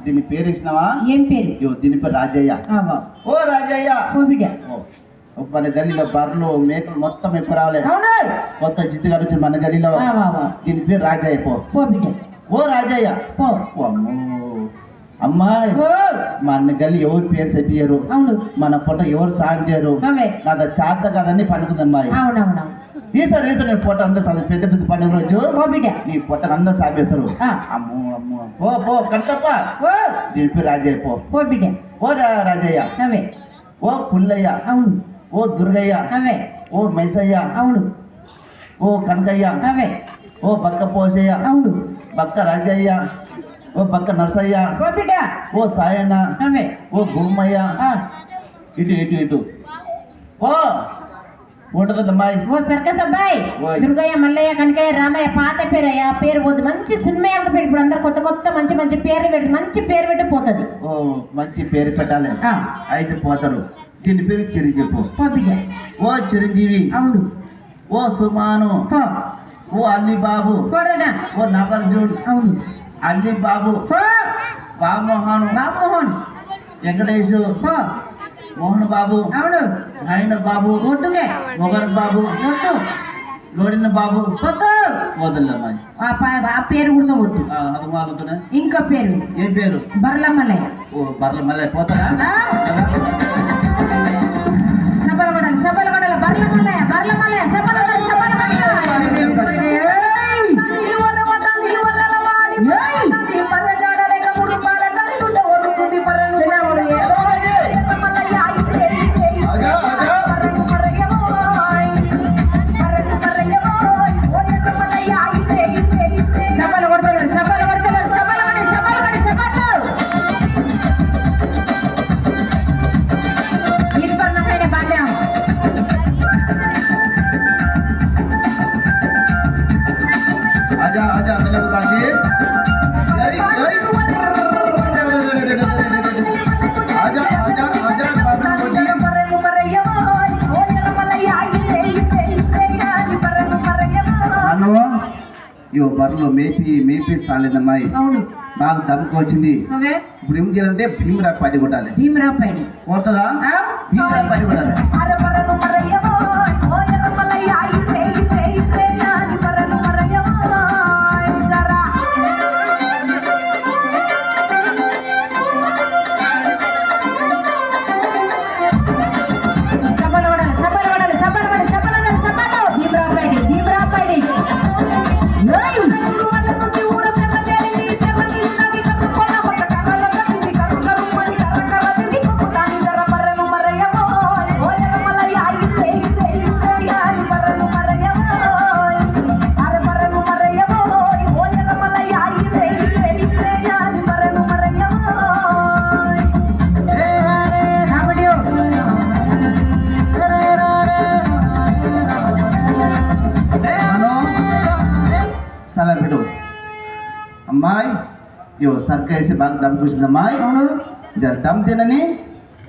దీని పేరు ఇచ్చినావా? ఏం పేరు? దీని పేరు రాజయ్య. ఓ రాజయ్య, ఓ బిడ్డ, మన గల్లీలో బర్రెలు మేకలు మొత్తం ఎక్కువ రాలేదు. అవును, కొత్త జిత్తు గారు మన గల్లీలో. దీని పేరు రాజయ్య. పో బిడ్డ. ఓ రాజయ్య పో. అమ్మో అమ్మాయి, మా అన్న గల్లి ఎవరు పేరు చెప్పారు? అవును, మన పొట్ట ఎవరు సాగు చేయరు. నాకు చేత కదని పండుగ అమ్మాయి. అవునవును, ఈసారి నేను పొట్ట అందరూ పెద్ద పెద్ద పండుగ రోజు నీ పొట్ట అందరూ సాగేస్తారు. అమ్మో అమ్మో, పో పో కట్టప్ప. దీని పేరు రాజయ్య. పో బిడ్డ. ఓ రాజయ్య. ఓ పుల్లయ్య. అవును. ఓ దుర్గయ్య. ఓ మైసయ్య. అవును. ఓ కనకయ్య. ఓ బక్క పోసయ్య. అవును. బక్క రాజయ్య. ఓ బక్క నర్సయ్య. ఓ సాయన్న. ఓ గుమ్మయ్య. ఇటు ఇటు ఇటు ఓ ఉంటదమ్మాయి. ఓ సర్కస్ అబ్బాయి. దుర్గయ్య, మల్లయ్య, కనకయ్య, రామయ్య పాత పేరయ్య. పేరు పోదు, మంచి సినిమా అంట పెట్టి. ఇప్పుడు అందరు కొత్త కొత్త మంచి మంచి పేర్లు పెట్టి మంచి పేరు పెట్టి పోతుంది. ఓ మంచి పేరు పెట్టాలి. అయితే పోతారు. దీని పేరు చిరంజీవి. ఓ చిరంజీవి. అవును. ఓ సుమాను. ఓ అల్లి బాబు. ఓ నగర్జుడు. అవును. అల్లి బాబు. బామోహన్. బామోహన్. వెంకటేశు. మోహన్ బాబు. అవును. నాయన బాబు. మొగర్ బాబు. లోడిన బాబు. వదలమ్మాయి. ఆ పేరు కూడా వద్దు. అది ఇంకా పేరు. ఏ పేరు? బర్లమల్లయ్య. ఓ బర్లమల్లయ్య పోతారా? చెప్పలు పడాలి. బర్లమల్లయ్య, బర్లమల్లయ్య, చెప్పలు బర్రెలు మేపి సాలేదమ్మాయి. బాగా దమ్ముకు వచ్చింది. ఇప్పుడు ఏం చేయాలంటే భీమరా పాటి కొట్టాలి. భీమరా పాటి కొడతా? భీమరా పాటి కొట్టాలి. అమ్మాయి సర్క వేసి బాగా దమ్ కూర్చుంది. అమ్మాయి జర దమ్ తినని